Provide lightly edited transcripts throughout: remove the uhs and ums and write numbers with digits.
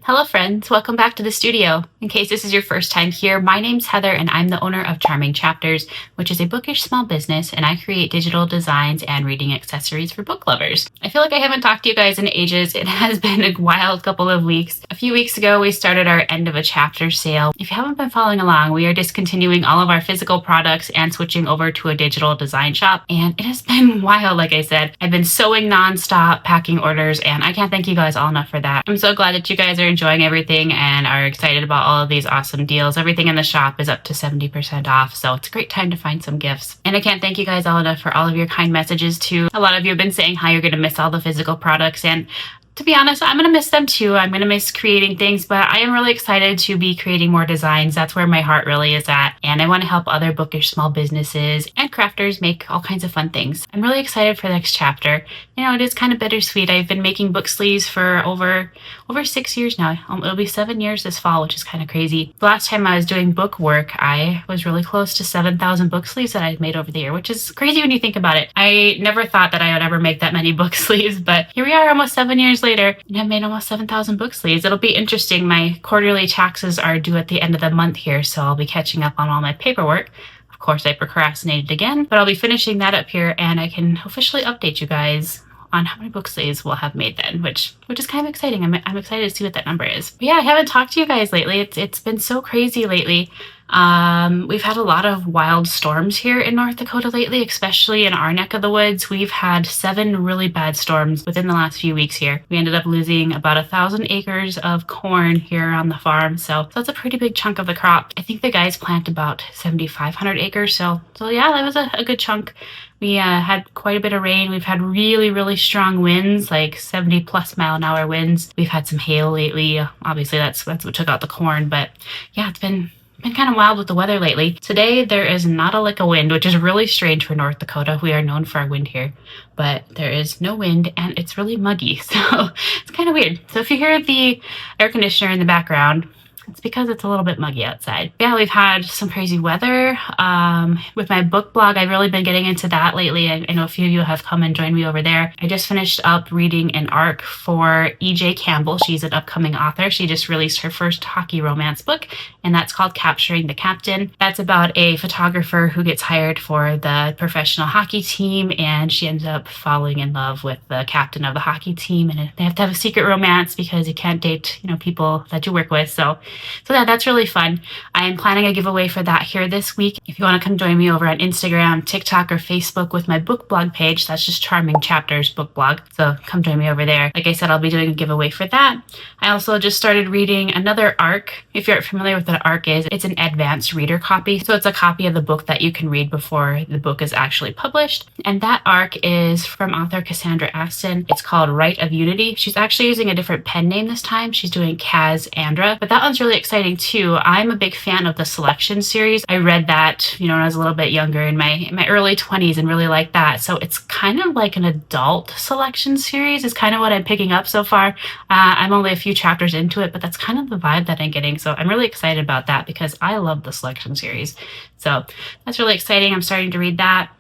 Hello friends, welcome back to the studio. In case this is your first time here, my name's Heather and I'm the owner of Charming Chapters, which is a bookish small business, and I create digital designs and reading accessories for book lovers. I feel like I haven't talked to you guys in ages. It has been a wild couple of weeks. A few weeks ago, we started our end of a chapter sale. If you haven't been following along, we are discontinuing all of our physical products and switching over to a digital design shop, and it has been wild. Like I said, I've been sewing nonstop, packing orders, and I can't thank you guys all enough for that. I'm so glad that you guys are enjoying everything and are excited about all of these awesome deals. Everything in the shop is up to 70% off, so it's a great time to find some gifts. And I can't thank you guys all enough for all of your kind messages too. A lot of you have been saying how you're going to miss all the physical products, and to be honest, I'm going to miss them too. I'm going to miss creating things, but I am really excited to be creating more designs. That's where my heart really is at. And I want to help other bookish small businesses and crafters make all kinds of fun things. I'm really excited for the next chapter. You know, it is kind of bittersweet. I've been making book sleeves for over 6 years now. It'll be 7 years this fall, which is kind of crazy. The last time I was doing book work, I was really close to 7,000 book sleeves that I've made over the year, which is crazy when you think about it. I never thought that I would ever make that many book sleeves, but here we are almost 7 years later, and I've made almost 7,000 book sleeves. It'll be interesting. My quarterly taxes are due at the end of the month here, so I'll be catching up on all my paperwork. Of course, I procrastinated again, but I'll be finishing that up here, and I can officially update you guys on how many book sleeves we'll have made then, which is kind of exciting. I'm excited to see what that number is. But yeah, I haven't talked to you guys lately. It's been so crazy lately. We've had a lot of wild storms here in North Dakota lately, especially in our neck of the woods. We've had 7 really bad storms within the last few weeks here. We ended up losing about 1,000 acres of corn here on the farm, so that's a pretty big chunk of the crop. I think the guys plant about 7,500 acres, so yeah, that was a good chunk. We had quite a bit of rain. We've had really, really strong winds, like 70 plus mile an hour winds. We've had some hail lately. Obviously, that's what took out the corn, but yeah, it's been kind of wild with the weather lately. Today, there is not a lick of wind, which is really strange for North Dakota. We are known for our wind here, but there is no wind and it's really muggy, so it's kind of weird. So if you hear the air conditioner in the background, it's because it's a little bit muggy outside. Yeah, we've had some crazy weather. With my book blog, I've really been getting into that lately. I know a few of you have come and joined me over there. I just finished up reading an arc for E.J. Campbell. She's an upcoming author. She just released her first hockey romance book, and that's called Capturing the Captain. That's about a photographer who gets hired for the professional hockey team, and she ends up falling in love with the captain of the hockey team, and they have to have a secret romance because you can't date, people that you work with. So that's really fun. I am planning a giveaway for that here this week. If you want to come join me over on Instagram, TikTok, or Facebook with my book blog page, that's just Charming Chapters book blog. So come join me over there. Like I said, I'll be doing a giveaway for that. I also just started reading another arc. If you're familiar with what an arc is, it's an advanced reader copy. So it's a copy of the book that you can read before the book is actually published. And that arc is from author Cassandra Aston. It's called Right of Unity. She's actually using a different pen name this time. She's doing Kaz Andra, but that one's really exciting too. I'm a big fan of the Selection series. I read that, when I was a little bit younger in my early 20s and really liked that. So it's kind of like an adult Selection series is kind of what I'm picking up so far. I'm only a few chapters into it, but that's kind of the vibe that I'm getting. So I'm really excited about that because I love the Selection series. So that's really exciting. I'm starting to read that.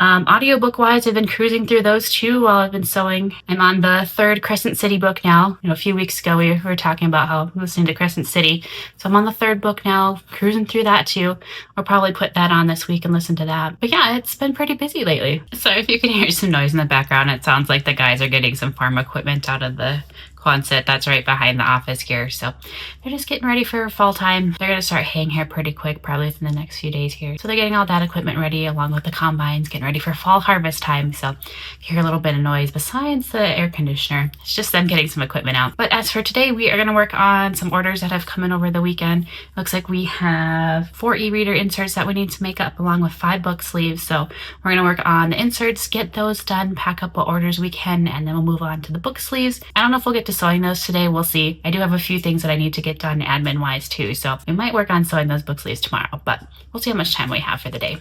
Audiobook wise, I've been cruising through those too while I've been sewing. I'm on the 3rd Crescent City book now. A few weeks ago we were talking about how I'm listening to Crescent City. So I'm on the 3rd book now, cruising through that too. I'll probably put that on this week and listen to that. But yeah, it's been pretty busy lately. So if you can hear some noise in the background, it sounds like the guys are getting some farm equipment out of the Quonset that's right behind the office here. So they're just getting ready for fall time. They're going to start haying here pretty quick, probably within the next few days here. So they're getting all that equipment ready along with the combines, getting ready for fall harvest time. So you hear a little bit of noise besides the air conditioner. It's just them getting some equipment out. But as for today, we are going to work on some orders that have come in over the weekend. Looks like we have 4 e-reader inserts that we need to make up along with 5 book sleeves. So we're going to work on the inserts, get those done, pack up what orders we can, and then we'll move on to the book sleeves. I don't know if we'll get to sewing those today. We'll see. I do have a few things that I need to get done admin wise too, so we might work on sewing those book sleeves tomorrow, but we'll see how much time we have for the day.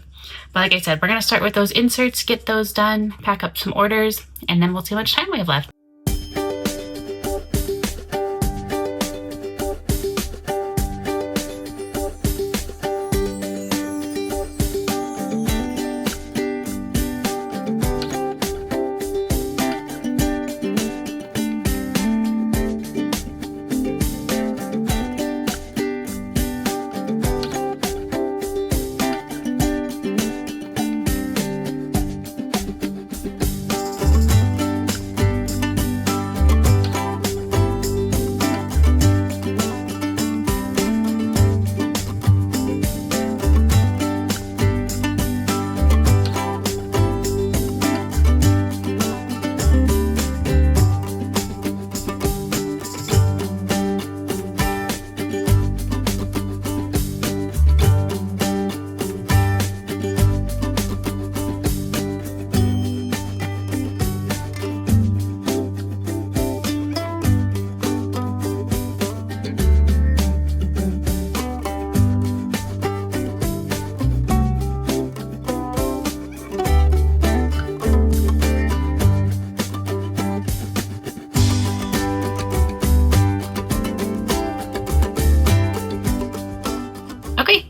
But like I said, we're going to start with those inserts, get those done, pack up some orders, and then we'll see how much time we have left.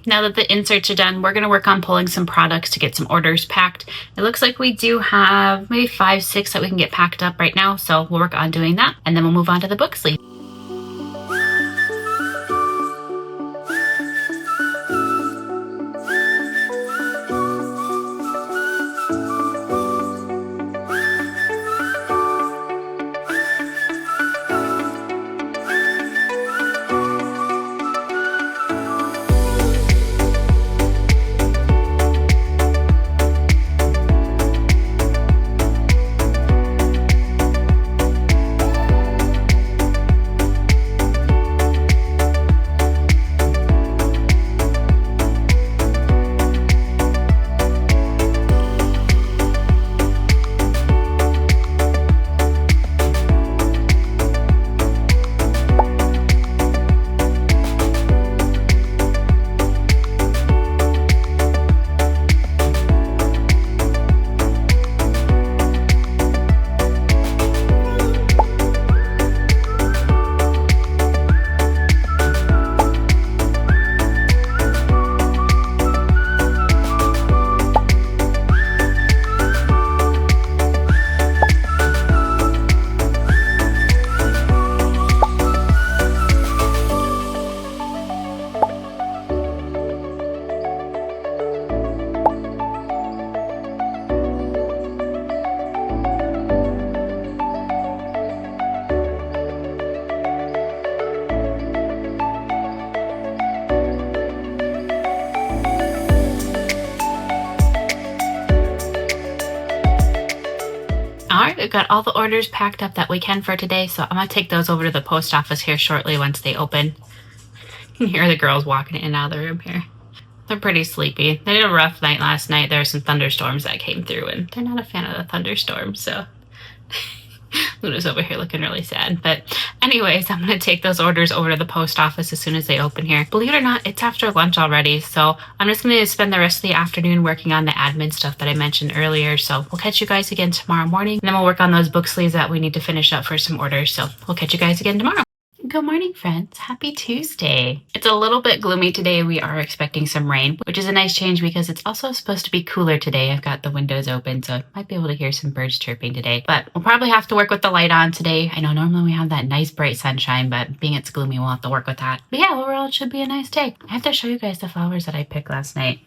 now that the inserts are done, we're going to work on pulling some products to get some orders packed. It looks like we do have maybe 5, 6 that we can get packed up right now. So we'll work on doing that, and then we'll move on to the book sleeve. Alright, we've got all the orders packed up that we can for today, so I'm going to take those over to the post office here shortly once they open. You can hear the girls walking in and out of the room here. They're pretty sleepy. They had a rough night last night. There were some thunderstorms that came through, and they're not a fan of the thunderstorms, so... Luna's over here looking really sad. But anyways, I'm going to take those orders over to the post office as soon as they open here. Believe it or not, it's after lunch already, so I'm just going to spend the rest of the afternoon working on the admin stuff that I mentioned earlier. So we'll catch you guys again tomorrow morning, and then we'll work on those book sleeves that we need to finish up for some orders. So we'll catch you guys again tomorrow. Good morning, friends. Happy Tuesday. It's a little bit gloomy today. We are expecting some rain, which is a nice change because it's also supposed to be cooler today. I've got the windows open, so I might be able to hear some birds chirping today, but we'll probably have to work with the light on today. I know normally we have that nice bright sunshine, but being it's gloomy, we'll have to work with that. But yeah, overall, it should be a nice day. I have to show you guys the flowers that I picked last night.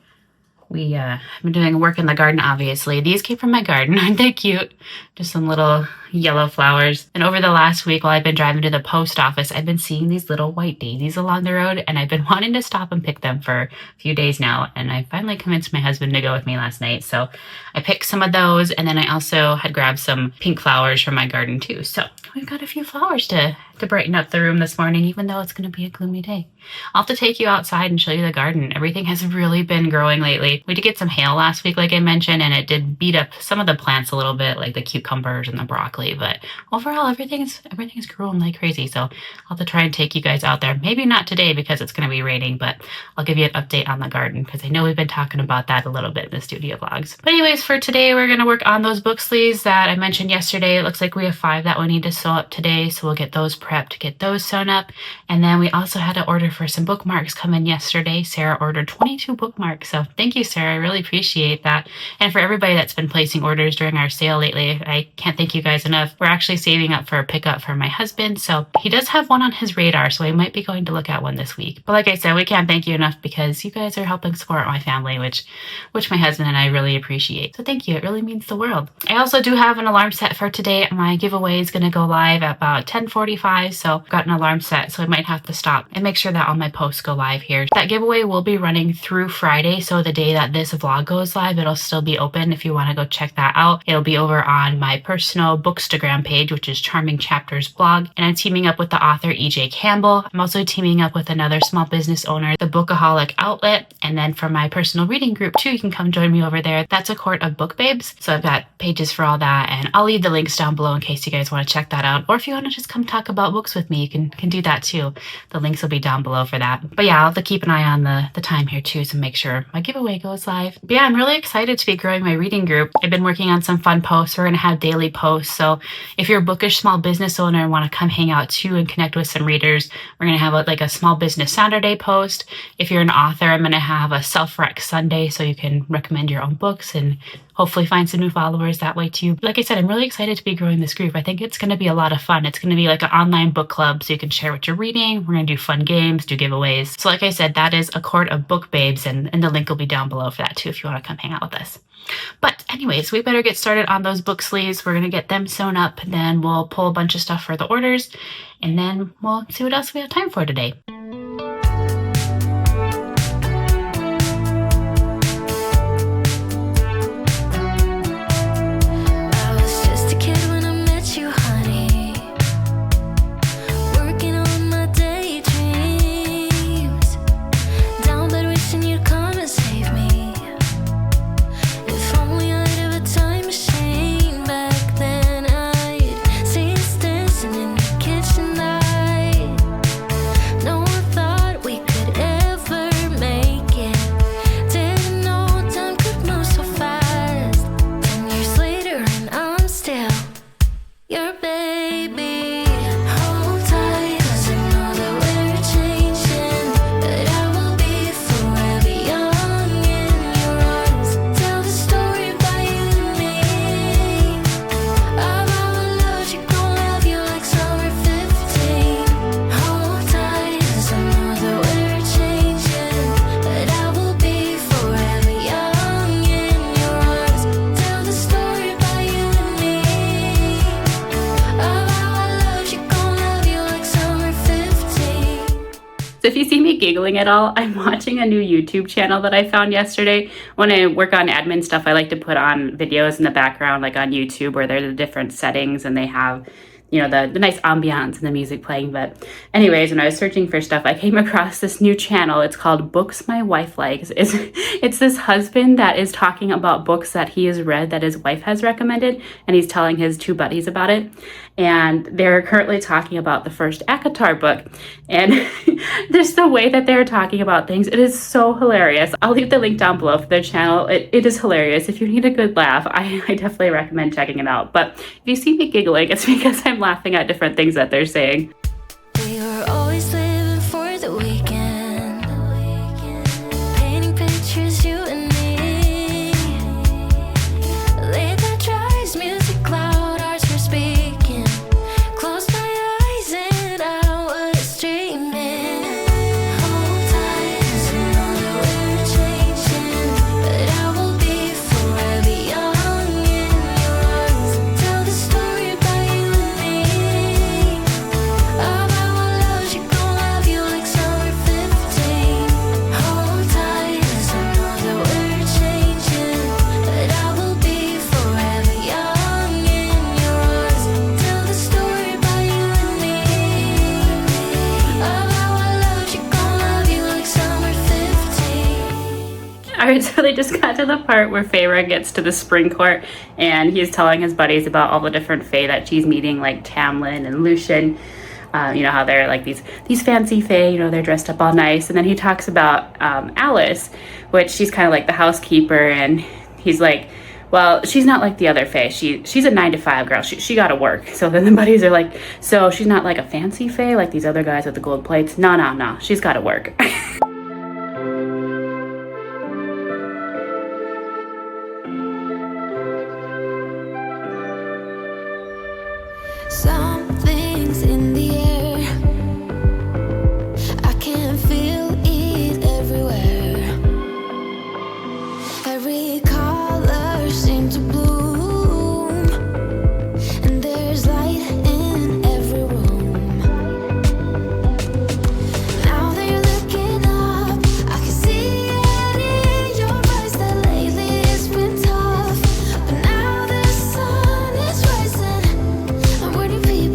We have been doing work in the garden, obviously. These came from my garden. Aren't they cute? Just some little yellow flowers. And over the last week while I've been driving to the post office, I've been seeing these little white daisies along the road, and I've been wanting to stop and pick them for a few days now. And I finally convinced my husband to go with me last night. So I picked some of those, and then I also had grabbed some pink flowers from my garden too. So we've got a few flowers to brighten up the room this morning, even though it's going to be a gloomy day. I'll have to take you outside and show you the garden. Everything has really been growing lately. We did get some hail last week, like I mentioned, and it did beat up some of the plants a little bit, like the cucumbers and the broccoli. But overall, everything's growing like crazy. So I'll have to try and take you guys out there. Maybe not today because it's going to be raining, but I'll give you an update on the garden because I know we've been talking about that a little bit in the studio vlogs. But anyways, for today, we're going to work on those book sleeves that I mentioned yesterday. It looks like we have 5 that we need to sew up today, so we'll get those prepped to get those sewn up. And then we also had to order for some bookmarks come in yesterday. Sarah ordered 22 bookmarks, so thank you, Sarah. I really appreciate that. And for everybody that's been placing orders during our sale lately, I can't thank you guys enough. We're actually saving up for a pickup for my husband, so he does have one on his radar, so I might be going to look at one this week. But like I said, we can't thank you enough because you guys are helping support my family, which my husband and I really appreciate. So thank you. It really means the world. I also do have an alarm set for today. My giveaway is going to go live at about 10:45, so I've got an alarm set, so I might have to stop and make sure that all my posts go live here. That giveaway will be running through Friday, so the day that this vlog goes live, it'll still be open if you want to go check that out. It'll be over on my personal Bookstagram page, which is Charming Chapters blog, and I'm teaming up with the author E.J. Campbell. I'm also teaming up with another small business owner, the Bookaholic Outlet, and then for my personal reading group too, you can come join me over there. That's a Court of Book Babes, so I've got pages for all that, and I'll leave the links down below in case you guys want to check that out, or if you want to just come talk about out books with me, you can do that too. The links will be down below for that. But yeah, I'll have to keep an eye on the time here too to make sure my giveaway goes live. But yeah, I'm really excited to be growing my reading group. I've been working on some fun posts. We're going to have daily posts. So if you're a bookish small business owner and want to come hang out too and connect with some readers, we're going to have like a small business Saturday post. If you're an author, I'm going to have a self-rec Sunday so you can recommend your own books and hopefully find some new followers that way too. Like I said, I'm really excited to be growing this group. I think it's going to be a lot of fun. It's going to be like an online book club so you can share what you're reading. We're going to do fun games, do giveaways. So like I said, that is A Court of Book Babes, and the link will be down below for that too if you want to come hang out with us. But anyways, we better get started on those book sleeves. We're going to get them sewn up, then we'll pull a bunch of stuff for the orders, and then we'll see what else we have time for today. So if you see me giggling at all, I'm watching a new YouTube channel that I found yesterday. When I work on admin stuff, I like to put on videos in the background, like on YouTube, where they're the different settings and they have, you know, the nice ambiance and the music playing. But anyways, when I was searching for stuff, I came across this new channel. It's called Books My Wife Likes. It's this husband that is talking about books that he has read that his wife has recommended, and he's telling his two buddies about it. And they're currently talking about the first ACOTAR book. And just the way that they're talking about things, it is so hilarious. I'll leave the link down below for their channel. It is hilarious. If you need a good laugh, I definitely recommend checking it out. But if you see me giggling, it's because I'm laughing at different things that they're saying. We were always living for the weekend, painting pictures, you and me. Late night drives, music loud, hearts were speaking. Closed my eyes and I was dreaming. Hold tight, 'cause I know that we're changing, but I will be forever young in your arms. Tell the story about you and me, about our love. She gon' love you like summer 15. Hold tight, 'cause I know that we're changing, but I will be forever young in your arms. Tell the story about you and me, about our love. She gon' love you like summer 15. Alright, so they just got to the part where Feyre gets to the spring court and he's telling his buddies about all the different Fae that she's meeting, like Tamlin and Lucian. You know, how they're like these fancy Fae, you know, they're dressed up all nice. And then he talks about Alice, which she's kind of like the housekeeper, and he's like, well, she's not like the other Fae. She's a 9-to-5 girl. She gotta work. So then the buddies are like, so she's not like a fancy Fae like these other guys with the gold plates? No, she's gotta work. Something's in the air, I can feel it everywhere. Every color seems to bloom, and there's light in every room. Now that you're looking up, I can see it in your eyes that lately it's been tough. But now the sun is rising, and where do people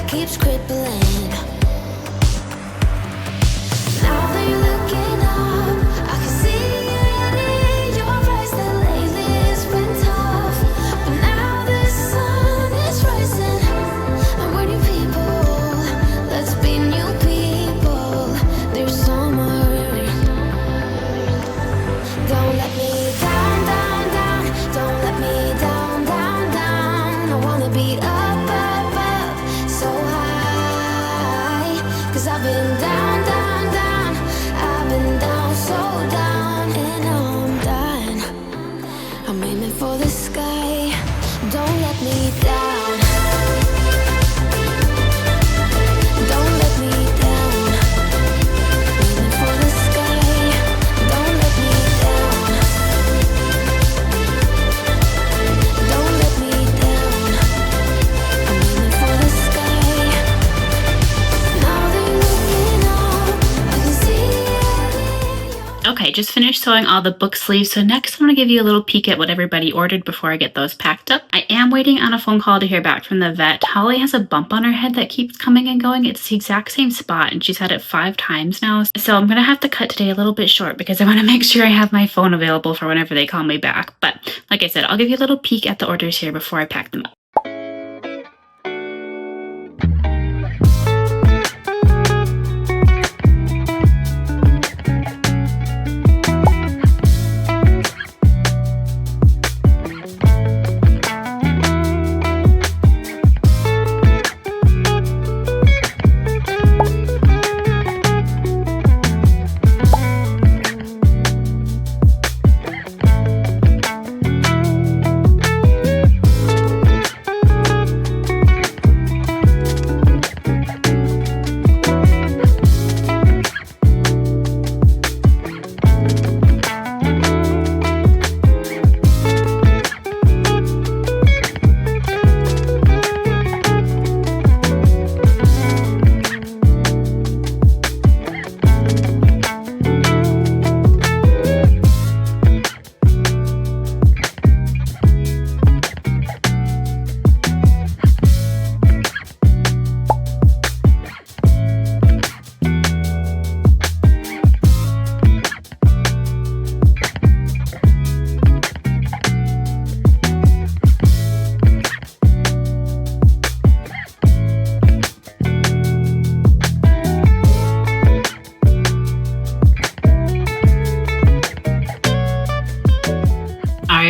keeps crippling. Now that you're looking up, I can see it in your eyes that lately it's been tough. But now the sun is rising, and we're new people. Let's be new people. There's summer. Don't let me down, down, down. Don't let me down, down, down. I wanna be up, up, up, so high. 'Cause I've been down, down, down. I've been down, so down. And now I'm dying. I'm aiming for the sky. Don't let me down. Don't let me down. Aiming for the sky. Don't let me down. Don't let me down. I'm aiming for the sky. Now they're looking up, I can see it. Okay, just finished sewing all the book sleeves, so next I'm going to give you a little peek at what everybody ordered before I get those packed up. I am waiting on a phone call to hear back from the vet. Holly has a bump on her head that keeps coming and going. It's the exact same spot, and she's had it 5 times now. So I'm going to have to cut today a little bit short because I want to make sure I have my phone available for whenever they call me back. But like I said, I'll give you a little peek at the orders here before I pack them up.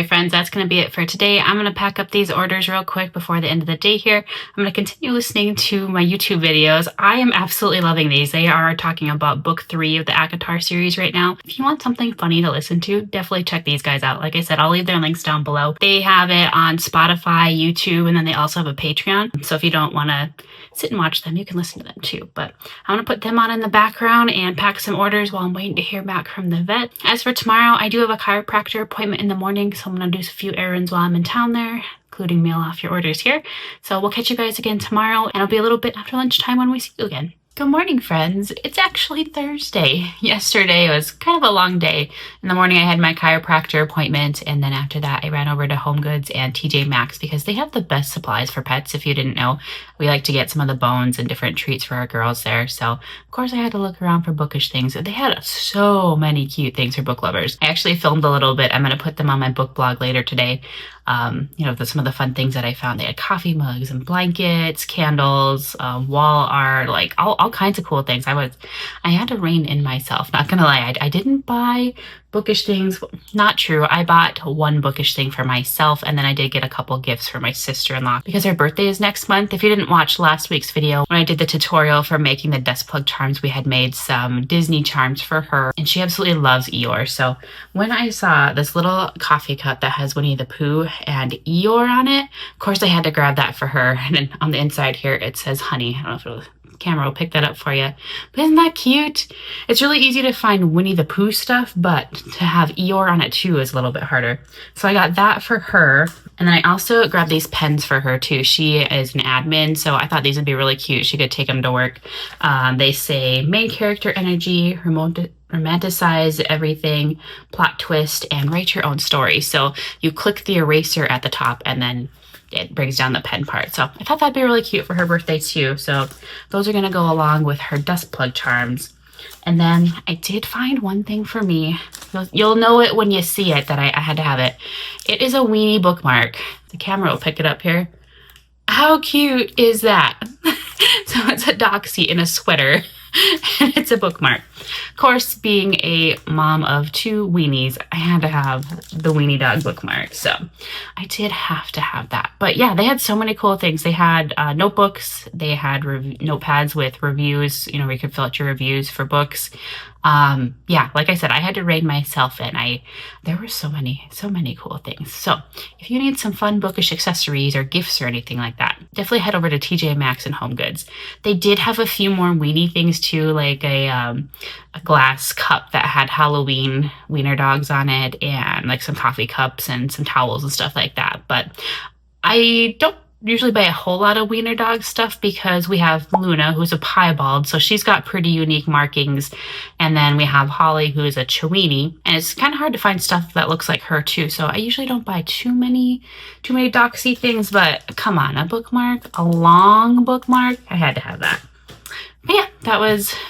Friends, that's going to be it for today. I'm going to pack up these orders real quick before the end of the day here. I'm going to continue listening to my YouTube videos. I am absolutely loving these. They are talking about book 3 of the ACOTAR series right now. If you want something funny to listen to, definitely check these guys out. Like I said, I'll leave their links down below. They have it on Spotify, YouTube, and then they also have a Patreon. So if you don't want to sit and watch them, you can listen to them too. But I'm going to put them on in the background and pack some orders while I'm waiting to hear back from the vet. As for tomorrow, I do have a chiropractor appointment in the morning, so I'm going to do a few errands while I'm in town there, including mail off your orders here. So we'll catch you guys again tomorrow, and it'll be a little bit after lunchtime when we see you again. Good morning, friends. It's actually Thursday. Yesterday was kind of a long day. In the morning, I had my chiropractor appointment, and then after that, I ran over to Home Goods and TJ Maxx because they have the best supplies for pets. If you didn't know, we like to get some of the bones and different treats for our girls there. So, of course, I had to look around for bookish things. They had so many cute things for book lovers. I actually filmed a little bit. I'm going to put them on my book blog later today. Some of the fun things that I found. They had coffee mugs and blankets, candles, wall art, like all kinds of cool things. I had to rein in myself, not gonna lie. I didn't buy bookish things. Not true. I bought one bookish thing for myself, and then I did get a couple gifts for my sister-in-law because her birthday is next month. If you didn't watch last week's video, when I did the tutorial for making the desk plug charms, we had made some Disney charms for her, and she absolutely loves Eeyore. So when I saw this little coffee cup that has Winnie the Pooh and Eeyore on it, of course I had to grab that for her. And then on the inside here, it says honey. I don't know if it'll camera will pick that up for you. But isn't that cute? It's really easy to find Winnie the Pooh stuff, but to have Eeyore on it too is a little bit harder. So I got that for her. And then I also grabbed these pens for her too. She is an admin, so I thought these would be really cute. She could take them to work. They say main character energy, romanticize everything, plot twist, and write your own story. So you click the eraser at the top and then it brings down the pen part. So I thought that'd be really cute for her birthday too. So those are gonna go along with her dust plug charms. And then I did find one thing for me. You'll know it when you see it that I had to have it. It is a weenie bookmark. The camera will pick it up here. How cute is that? So it's a dock seat in a sweater and it's a bookmark. Of course, being a mom of 2 weenies, I had to have the weenie dog bookmark. So I did have to have that. But yeah, they had so many cool things. They had notebooks. They had notepads with reviews, you know, where you could fill out your reviews for books. Yeah, like I said, I had to rein myself in. There were so many cool things. So if you need some fun bookish accessories or gifts or anything like that, definitely head over to TJ Maxx and Home Goods. They did have a few more weenie things too, like a glass cup that had Halloween wiener dogs on it, and like some coffee cups and some towels and stuff like that. But I don't usually buy a whole lot of wiener dog stuff because we have Luna, who's a piebald, so she's got pretty unique markings. And then we have Holly, who is a Chiweenie, and it's kind of hard to find stuff that looks like her too. So I usually don't buy too many doxy things, but come on, a bookmark, a long bookmark, I had to have that. But yeah,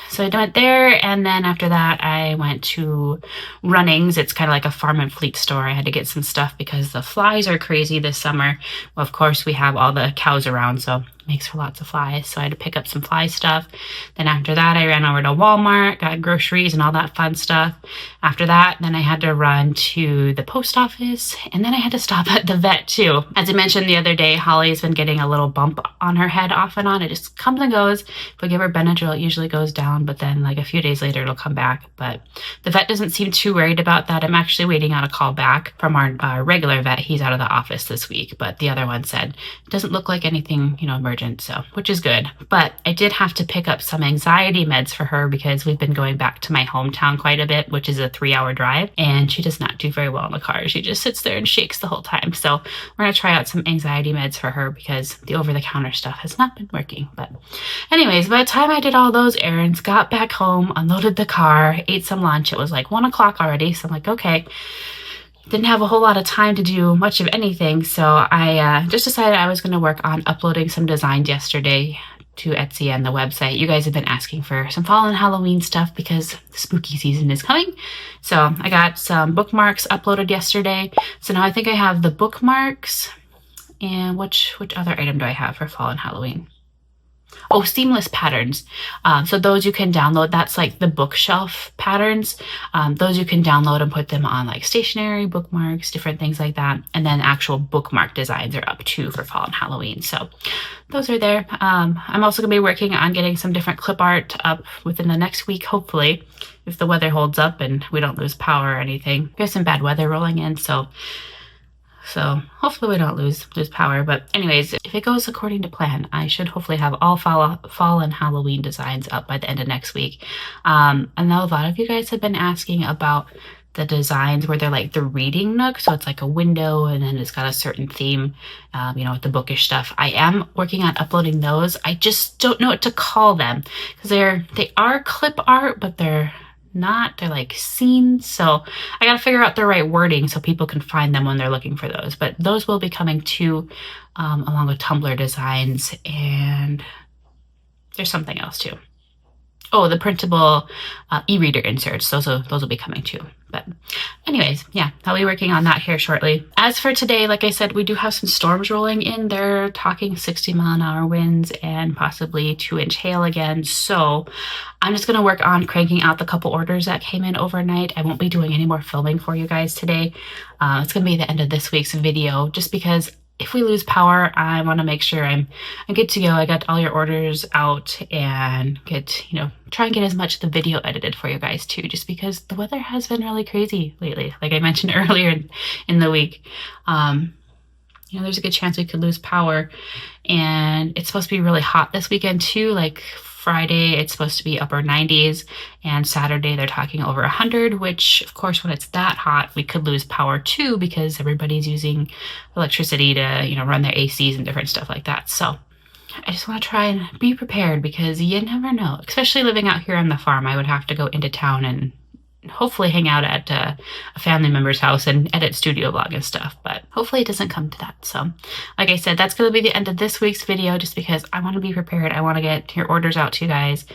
so I went there, and then after that I went to Runnings. It's kind of like a farm and fleet store. I had to get some stuff because the flies are crazy this summer. Well, of course, we have all the cows around, so it makes for lots of flies. So I had to pick up some fly stuff. Then after that, I ran over to Walmart, got groceries and all that fun stuff. After that, then I had to run to the post office, and then I had to stop at the vet too. As I mentioned the other day, Holly's been getting a little bump on her head off and on. It just comes and goes. If we give her Benadryl, it usually goes down, but then like a few days later, it'll come back. But the vet doesn't seem too worried about that. I'm actually waiting on a call back from our regular vet. He's out of the office this week, but the other one said it doesn't look like anything, you know, emergent, so which is good. But I did have to pick up some anxiety meds for her because we've been going back to my hometown quite a bit, which is a 3-hour drive, and she does not do very well in the car. She just sits there and shakes the whole time. So we're gonna try out some anxiety meds for her because the over-the-counter stuff has not been working. But anyways, by the time I did all those errands, got back home, unloaded the car, ate some lunch, it was like 1 o'clock already. So I'm like, okay, didn't have a whole lot of time to do much of anything. So I just decided I was going to work on uploading some designs yesterday to Etsy and the website. You guys have been asking for some fall and Halloween stuff because the spooky season is coming. So I got some bookmarks uploaded yesterday. So now I think I have the bookmarks, and which other item do I have for fall and Halloween? Oh, seamless patterns. So those you can download. That's like the bookshelf patterns. Those you can download and put them on like stationery, bookmarks, different things like that. And then actual bookmark designs are up too for fall and Halloween. So those are there. I'm also going to be working on getting some different clip art up within the next week, hopefully, if the weather holds up and we don't lose power or anything. There's some bad weather rolling in, so hopefully we don't lose power. But anyways, if it goes according to plan, I should hopefully have all fall and Halloween designs up by the end of next week. I know a lot of you guys have been asking about the designs where they're like the reading nook. So it's like a window and then it's got a certain theme, you know, with the bookish stuff. I am working on uploading those. I just don't know what to call them because they are clip art, but they're like scenes. So I got to figure out the right wording so people can find them when they're looking for those. But those will be coming too, along with Tumblr designs, and there's something else too. Oh, the printable e-reader inserts. Those will be coming too. But anyways, yeah, I'll be working on that here shortly. As for today, like I said, we do have some storms rolling in. They're talking 60-mile-an-hour winds and possibly 2-inch hail again. So I'm just going to work on cranking out the couple orders that came in overnight. I won't be doing any more filming for you guys today. It's going to be the end of this week's video just because if we lose power, I want to make sure I'm good to go. I got all your orders out and try and get as much of the video edited for you guys too, just because the weather has been really crazy lately. Like I mentioned earlier in the week, there's a good chance we could lose power, and it's supposed to be really hot this weekend too. Like Friday, it's supposed to be upper 90s, and Saturday they're talking over 100, which of course when it's that hot, we could lose power too because everybody's using electricity to, run their ACs and different stuff like that. So I just want to try and be prepared because you never know, especially living out here on the farm. I would have to go into town and hopefully hang out at a family member's house and edit studio vlog and stuff, but hopefully it doesn't come to that. So like I said, that's going to be the end of this week's video, just because I want to be prepared. I want to get your orders out to you guys,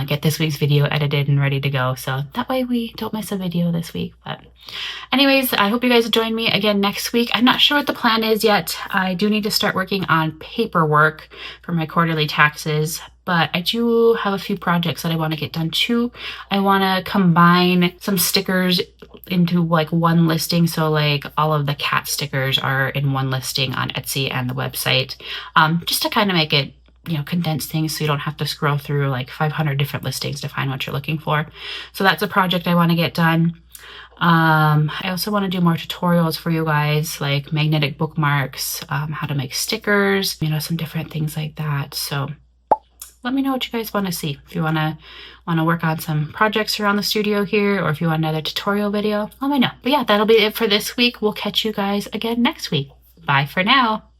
get this week's video edited and ready to go, so that way we don't miss a video this week. But anyways, I hope you guys join me again next week. I'm not sure what the plan is yet. I do need to start working on paperwork for my quarterly taxes, but I do have a few projects that I want to get done too. I want to combine some stickers into like one listing, so like all of the cat stickers are in one listing on Etsy and the website, just to kind of make it, you know, condense things so you don't have to scroll through like 500 different listings to find what you're looking for. So that's a project I want to get done. I also want to do more tutorials for you guys, like magnetic bookmarks, how to make stickers, you know, some different things like that. So let me know what you guys want to see. If you want to work on some projects around the studio here, or if you want another tutorial video, let me know. But yeah, that'll be it for this week. We'll catch you guys again next week. Bye for now.